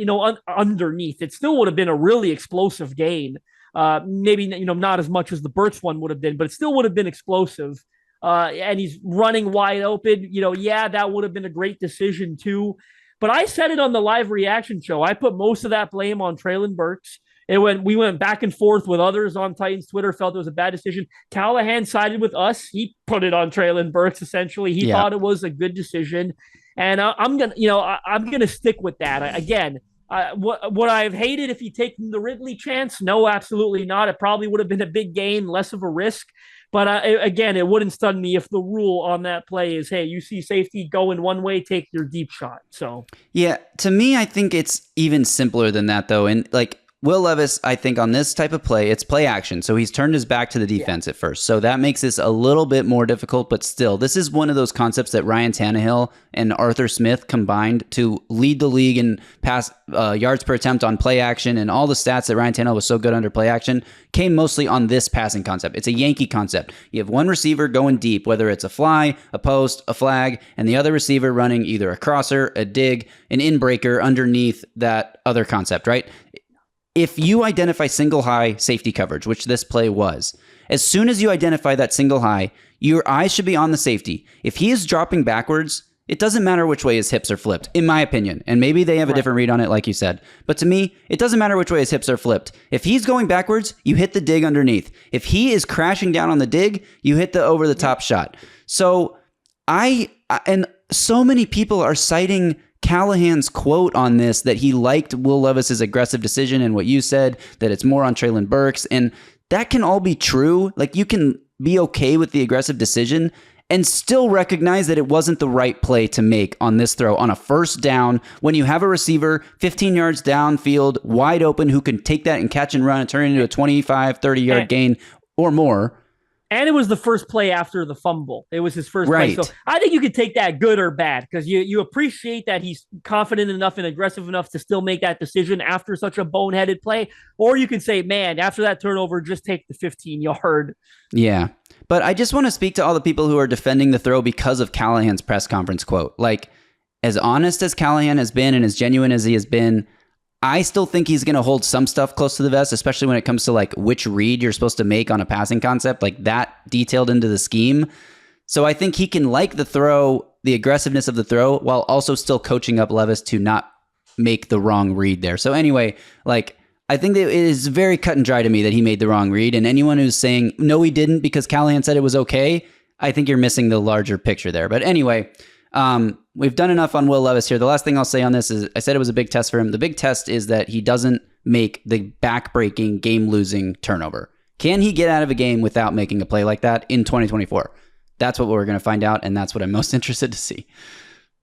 underneath? It still would have been a really explosive gain. Maybe, not as much as the Burks one would have been, but it still would have been explosive. And he's running wide open. That would have been a great decision too. But I said it on the live reaction show. I put most of that blame on Treylon Burks. We went back and forth with others on Titans Twitter, felt it was a bad decision. Callahan sided with us. He put it on Treylon Burks, essentially. He thought it was a good decision. And I'm gonna stick with that. Again, would I have hated if he taken the Ridley chance? No, absolutely not. It probably would have been a big gain, less of a risk. But again, it wouldn't stun me if the rule on that play is, hey, you see safety going one way, take your deep shot. So yeah, to me, I think it's even simpler than that, though. And like, Will Levis, I think on this type of play, it's play action. So he's turned his back to the defense at first. So that makes this a little bit more difficult, but still, this is one of those concepts that Ryan Tannehill and Arthur Smith combined to lead the league in pass yards per attempt on play action, and all the stats that Ryan Tannehill was so good under play action came mostly on this passing concept. It's a Yankee concept. You have one receiver going deep, whether it's a fly, a post, a flag, and the other receiver running either a crosser, a dig, an in-breaker underneath that other concept, right? If you identify single high safety coverage, which this play was, as soon as you identify that single high, your eyes should be on the safety. If he is dropping backwards, it doesn't matter which way his hips are flipped, in my opinion. And maybe they have a different read on it, like you said. But to me, it doesn't matter which way his hips are flipped. If he's going backwards, you hit the dig underneath. If he is crashing down on the dig, you hit the over-the-top shot. So and so many people are citing Callahan's quote on this, that he liked Will Levis's aggressive decision, and what you said, that it's more on Treylon Burks. And that can all be true. Like, you can be okay with the aggressive decision and still recognize that it wasn't the right play to make on this throw on a first down when you have a receiver 15 yards downfield wide open who can take that and catch and run and turn it into a 25, 30-yard gain or more. And it was the first play after the fumble. It was his first play. So I think you could take that good or bad, because you appreciate that he's confident enough and aggressive enough to still make that decision after such a boneheaded play. Or you can say, man, after that turnover, just take the 15-yard. Yeah. But I just want to speak to all the people who are defending the throw because of Callahan's press conference quote. Like, as honest as Callahan has been and as genuine as he has been, I still think he's going to hold some stuff close to the vest, especially when it comes to like which read you're supposed to make on a passing concept, like that detailed into the scheme. So I think he can like the throw, the aggressiveness of the throw, while also still coaching up Levis to not make the wrong read there. So anyway, like, I think that it is very cut and dry to me that he made the wrong read. And anyone who's saying, no, he didn't because Callahan said it was okay, I think you're missing the larger picture there. But anyway, we've done enough on Will Levis here. The last thing I'll say on this is I said it was a big test for him. The big test is that he doesn't make the back-breaking, game-losing turnover. Can he get out of a game without making a play like that in 2024? That's what we're going to find out, and that's what I'm most interested to see.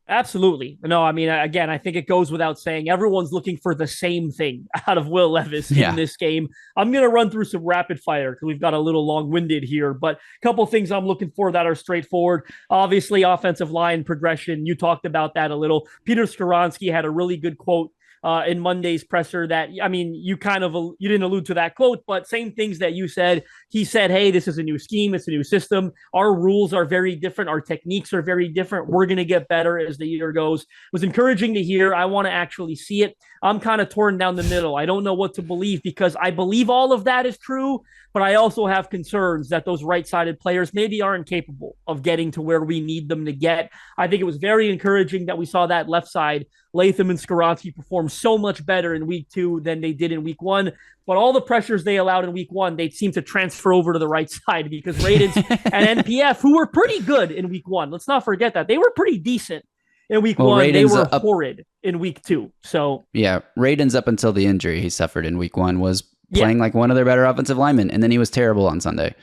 Absolutely. No, I mean, again, I think it goes without saying everyone's looking for the same thing out of Will Levis in this game. I'm going to run through some rapid fire because we've got a little long-winded here, but a couple things I'm looking for that are straightforward. Obviously, offensive line progression. You talked about that a little. Peter Skoronski had a really good quote in Monday's presser that, I mean, you didn't allude to that quote, but same things that you said. He said, hey, this is a new scheme. It's a new system. Our rules are very different. Our techniques are very different. We're going to get better as the year goes. It was encouraging to hear. I want to actually see it. I'm kind of torn down the middle. I don't know what to believe because I believe all of that is true, but I also have concerns that those right-sided players maybe aren't capable of getting to where we need them to get. I think it was very encouraging that we saw that left side, Latham and Skoronski, perform so much better in week 2 than they did in week 1. But all the pressures they allowed in week 1, they seem to transfer over to the right side because Radens and NPF, who were pretty good in week 1, let's not forget that. They were pretty decent in week 1. Radens, they were horrid in week 2. So yeah, Radens, up until the injury he suffered in week 1, was playing like one of their better offensive linemen, and then he was terrible on Sunday.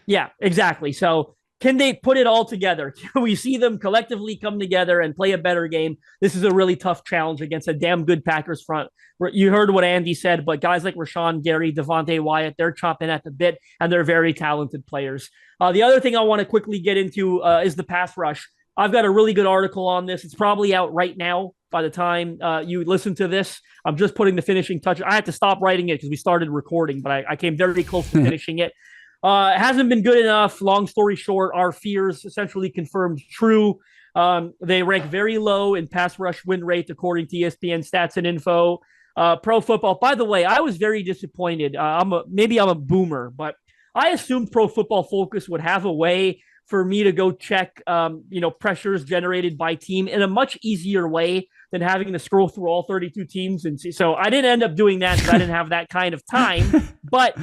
Yeah, exactly. So can they put it all together? Can we see them collectively come together and play a better game? This is a really tough challenge against a damn good Packers front. You heard what Andy said, but guys like Rashawn Gary, Devontae Wyatt, they're chomping at the bit, and they're very talented players. The other thing I want to quickly get into is the pass rush. I've got a really good article on this. It's probably out right now by the time you listen to this. I'm just putting the finishing touch. I had to stop writing it because we started recording, but I came very close to finishing it. It hasn't been good enough. Long story short, our fears essentially confirmed true. They rank very low in pass rush win rate, according to ESPN Stats and Info. Pro Football, by the way, I was very disappointed. Maybe I'm a boomer, but I assumed Pro Football Focus would have a way for me to go check, pressures generated by team in a much easier way than having to scroll through all 32 teams and see. So I didn't end up doing that because I didn't have that kind of time. But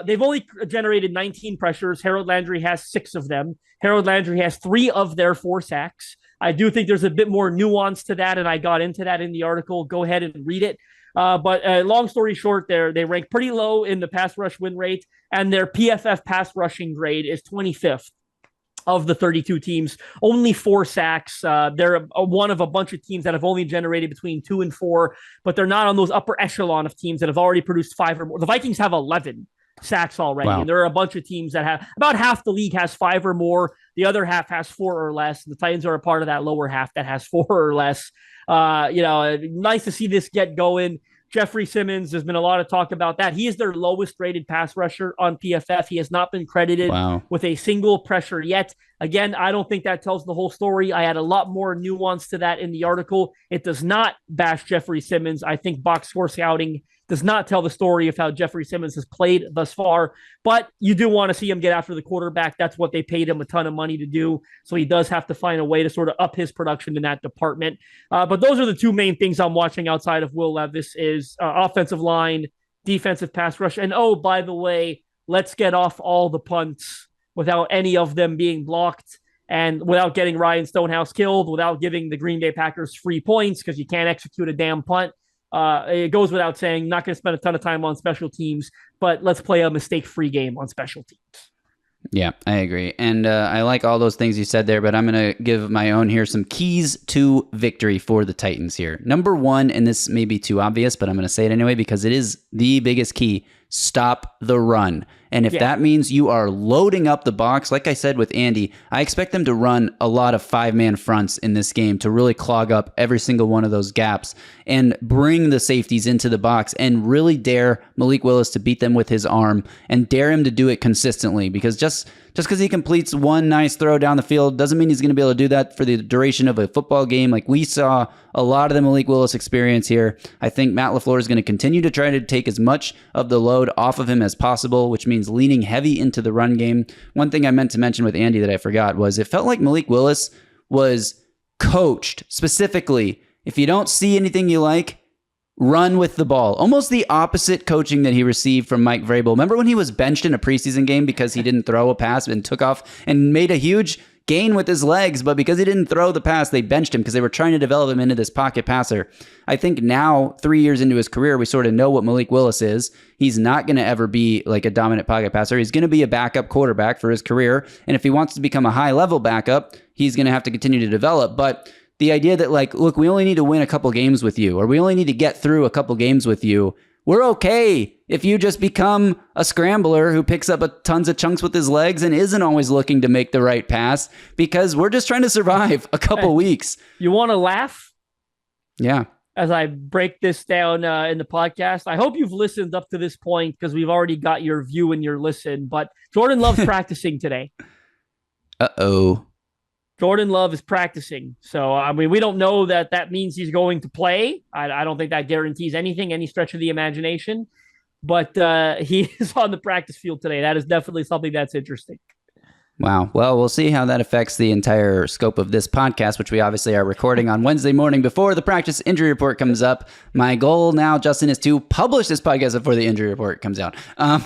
they've only generated 19 pressures. Harold Landry has 6 of them. Harold Landry has 3 of their 4 sacks. I do think there's a bit more nuance to that, and I got into that in the article. Go ahead and read it. But long story short, they rank pretty low in the pass rush win rate, and their PFF pass rushing grade is 25th. of the 32 teams, only 4 sacks. They're one of a bunch of teams that have only generated between 2 and 4, but they're not on those upper echelon of teams that have already produced 5 or more. The Vikings have 11 sacks already. Wow. And there are a bunch of teams that have, about half the league has 5 or more. The other half has 4 or less. The Titans are a part of that lower half that has 4 or less. Nice to see this get going. Jeffrey Simmons, there's been a lot of talk about that. He is their lowest rated pass rusher on PFF. He has not been credited with a single pressure yet. Again, I don't think that tells the whole story. I had a lot more nuance to that in the article. It does not bash Jeffrey Simmons. I think box score scouting does not tell the story of how Jeffrey Simmons has played thus far, but you do want to see him get after the quarterback. That's what they paid him a ton of money to do. So he does have to find a way to sort of up his production in that department. But those are the 2 main things I'm watching outside of Will Levis is offensive line, defensive pass rush. And oh, by the way, let's get off all the punts without any of them being blocked and without getting Ryan Stonehouse killed, without giving the Green Bay Packers free points because you can't execute a damn punt. It goes without saying, not going to spend a ton of time on special teams, but let's play a mistake-free game on special teams. Yeah, I agree. And I like all those things you said there, but I'm going to give my own here, some keys to victory for the Titans here. Number 1, and this may be too obvious, but I'm going to say it anyway because it is the biggest key, stop the run. And if that means you are loading up the box, like I said with Andy, I expect them to run a lot of 5-man fronts in this game to really clog up every single one of those gaps and bring the safeties into the box and really dare Malik Willis to beat them with his arm and dare him to do it consistently, because just because he completes one nice throw down the field doesn't mean he's going to be able to do that for the duration of a football game. Like we saw a lot of the Malik Willis experience here. I think Matt LaFleur is going to continue to try to take as much of the load off of him as possible, which means leaning heavy into the run game. One thing I meant to mention with Andy that I forgot was it felt like Malik Willis was coached specifically. If you don't see anything you like, run with the ball. Almost the opposite coaching that he received from Mike Vrabel. Remember when he was benched in a preseason game because he didn't throw a pass and took off and made a huge gain with his legs, but because he didn't throw the pass, they benched him because they were trying to develop him into this pocket passer. I think now, 3 years into his career, we sort of know what Malik Willis is. He's not going to ever be like a dominant pocket passer. He's going to be a backup quarterback for his career. And if he wants to become a high-level backup, he's going to have to continue to develop. But the idea that, like, look, we only need to win a couple games with you, or we only need to get through a couple games with you, we're okay if you just become a scrambler who picks up tons of chunks with his legs and isn't always looking to make the right pass, because we're just trying to survive a couple weeks. You want to laugh? Yeah. As I break this down in the podcast, I hope you've listened up to this point because we've already got your view and your listen, but Jordan Love's practicing today. Uh-oh. Jordan Love is practicing. So, I mean, we don't know that means he's going to play. I don't think that guarantees anything, any stretch of the imagination. But he is on the practice field today. That is definitely something that's interesting. Wow. Well, we'll see how that affects the entire scope of this podcast, which we obviously are recording on Wednesday morning before the practice injury report comes up. My goal now, Justin, is to publish this podcast before the injury report comes out.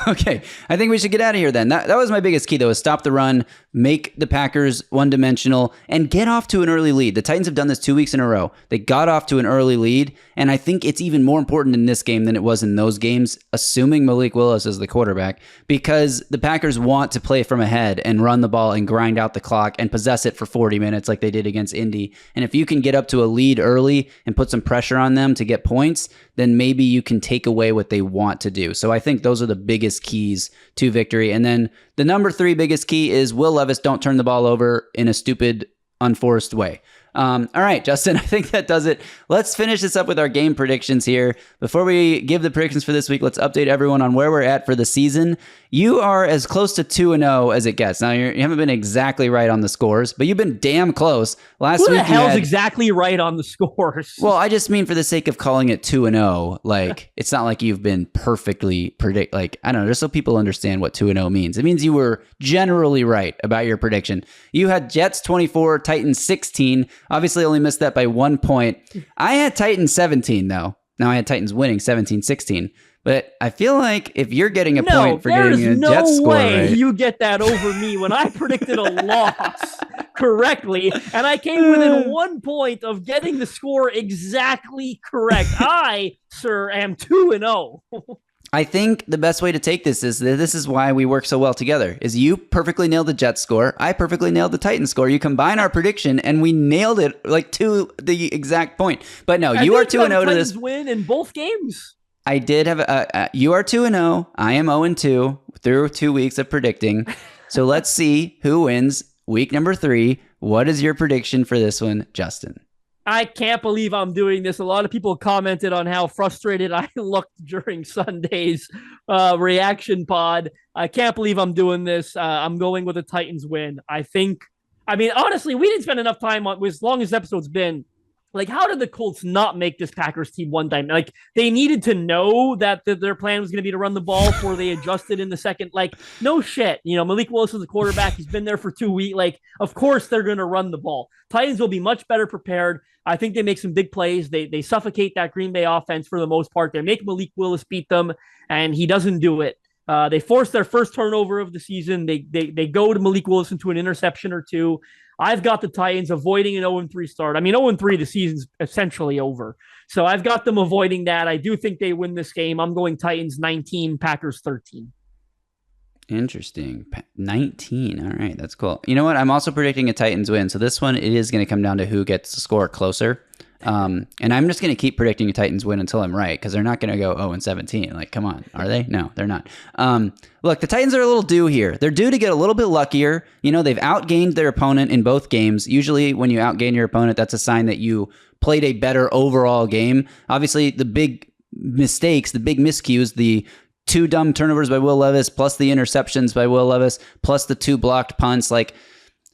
Okay. I think we should get out of here then. That was my biggest key, though, is stop the run, make the Packers one-dimensional, and get off to an early lead. The Titans have done this 2 weeks in a row. They got off to an early lead, and I think it's even more important in this game than it was in those games, assuming Malik Willis is the quarterback, because the Packers want to play from ahead and run the ball and grind out the clock and possess it for 40 minutes like they did against Indy. And if you can get up to a lead early and put some pressure on them to get points, then maybe you can take away what they want to do. So I think those are the biggest keys to victory. And then the number 3 biggest key is Will Levis don't turn the ball over in a stupid, unforced way. All right, Justin, I think that does it. Let's finish this up with our game predictions here. Before we give the predictions for this week, let's update everyone on where we're at for the season. You are as close to 2-0 as it gets. Now, you haven't been exactly right on the scores, but you've been damn close. Last week, who the hell's exactly right on the scores? Well, I just mean for the sake of calling it 2-0, like, it's not like you've been perfectly like, I don't know, just so people understand what 2-0 means. It means you were generally right about your prediction. You had Jets 24, Titans 16. Obviously, only missed that by 1 point. I had Titans 17, though. Now, I had Titans winning 17-16. But I feel like if you're getting a point for getting a Jets score right. No way you get that over me when I predicted a loss correctly, and I came within 1 point of getting the score exactly correct. I, sir, am 2-0. I think the best way to take this is that this is why we work so well together. Is you perfectly nailed the Jets score, I perfectly nailed the Titans score. You combine our prediction, and we nailed it like to the exact point. But no, you are 2-0 to this win in both games. I did have you are 2-0. I am 0-2 through 2 weeks of predicting. So let's see who wins week number 3. What is your prediction for this one, Justin? I can't believe I'm doing this. A lot of people commented on how frustrated I looked during Sunday's reaction pod. I can't believe I'm doing this. I'm going with a Titans win. Honestly, we didn't spend enough time on, as long as this episode's been, like, how did the Colts not make this Packers team one time? Like, they needed to know that their plan was going to be to run the ball before they adjusted in the second. Like, no shit. Malik Willis is the quarterback. He's been there for 2 weeks. Like, of course they're going to run the ball. Titans will be much better prepared. I think they make some big plays. They suffocate that Green Bay offense for the most part. They make Malik Willis beat them, and he doesn't do it. They force their first turnover of the season. They go to Malik Willis into an interception or two. I've got the Titans avoiding an 0-3 start. 0-3, the season's essentially over. So I've got them avoiding that. I do think they win this game. I'm going Titans 19, Packers 13. Interesting. 19. All right, that's cool. You know what? I'm also predicting a Titans win. So this one, it is going to come down to who gets the score closer. And I'm just going to keep predicting a Titans win until I'm right, because they're not going to go 0-17. Like, come on. Are they? No, they're not. Look, the Titans are a little due here. They're due to get a little bit luckier. They've outgained their opponent in both games. Usually when you outgain your opponent, that's a sign that you played a better overall game. Obviously, the big mistakes, the big miscues, the 2 dumb turnovers by Will Levis, plus the interceptions by Will Levis, plus the 2 blocked punts. Like,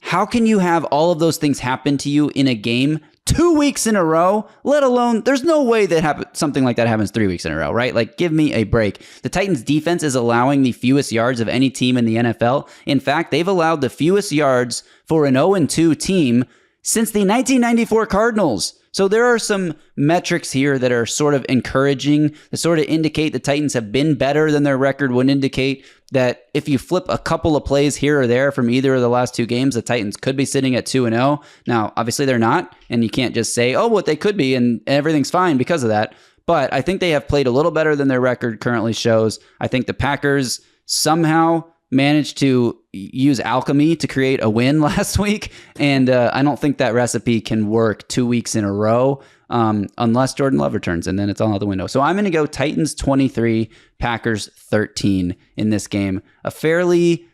how can you have all of those things happen to you in a game 2 weeks in a row, let alone, there's no way that something like that happens 3 weeks in a row, right? Like, give me a break. The Titans defense is allowing the fewest yards of any team in the NFL. In fact, they've allowed the fewest yards for an 0-2 team since the 1994 Cardinals. So there are some metrics here that are sort of encouraging, that sort of indicate the Titans have been better than their record would indicate, that if you flip a couple of plays here or there from either of the last 2 games, the Titans could be sitting at 2-0. Now, obviously they're not, and you can't just say, oh, what they could be, and everything's fine because of that. But I think they have played a little better than their record currently shows. I think the Packers somehow managed to use alchemy to create a win last week, and I don't think that recipe can work 2 weeks in a row unless Jordan Love returns, and then it's all out the window. So I'm going to go Titans 23, Packers 13 in this game. A fairly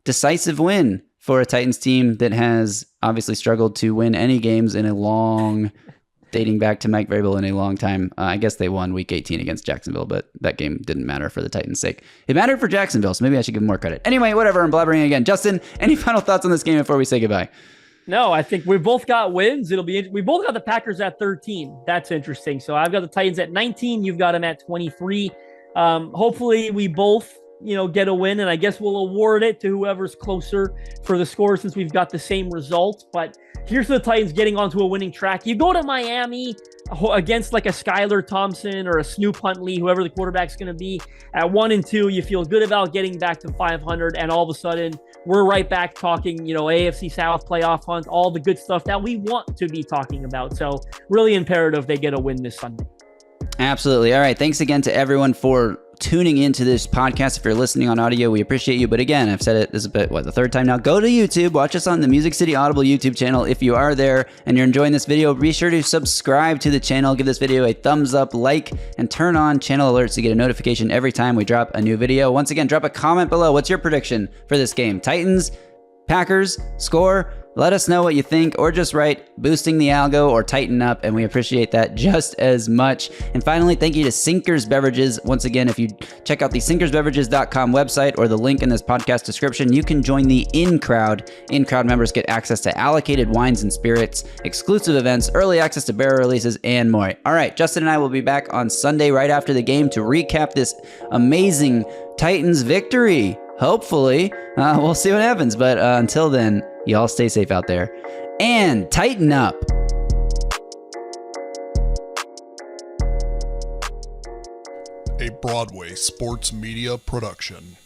decisive win for a Titans team that has obviously struggled to win any games in a long dating back to Mike Vrabel in a long time. I guess they won week 18 against Jacksonville, but that game didn't matter for the Titans' sake. It mattered for Jacksonville, so maybe I should give them more credit. Anyway, whatever, I'm blabbering again. Justin, any final thoughts on this game before we say goodbye? No, I think we both got wins. We both got the Packers at 13. That's interesting. So I've got the Titans at 19. You've got them at 23. Hopefully we both, get a win, and I guess we'll award it to whoever's closer for the score, since we've got the same result. But here's the Titans getting onto a winning track. You go to Miami against like a Skylar Thompson or a Snoop Huntley, whoever the quarterback's going to be, at 1-2. You feel good about getting back to 500, and all of a sudden we're right back talking, AFC South playoff hunt, all the good stuff that we want to be talking about. So really imperative they get a win this Sunday. Absolutely. All right. Thanks again to everyone for tuning into this podcast. If you're listening on audio, we appreciate you. But again, I've said it, this is the 3rd time now. Go to YouTube. Watch us on the Music City Audible YouTube channel. If you are there and you're enjoying this video, be sure to subscribe to the channel. Give this video a thumbs up, like, and turn on channel alerts to get a notification every time we drop a new video. Once again, drop a comment below. What's your prediction for this game? Titans, Packers, score? Let us know what you think, or just write boosting the algo or tighten up, and we appreciate that just as much. And finally, thank you to Sinkers Beverages. Once again, if you check out the sinkersbeverages.com website or the link in this podcast description, you can join the In-Crowd. In-Crowd members get access to allocated wines and spirits, exclusive events, early access to barrel releases, and more. All right, Justin and I will be back on Sunday right after the game to recap this amazing Titans victory. Hopefully, we'll see what happens. But until then, y'all stay safe out there and tighten up. A Broadway sports media production.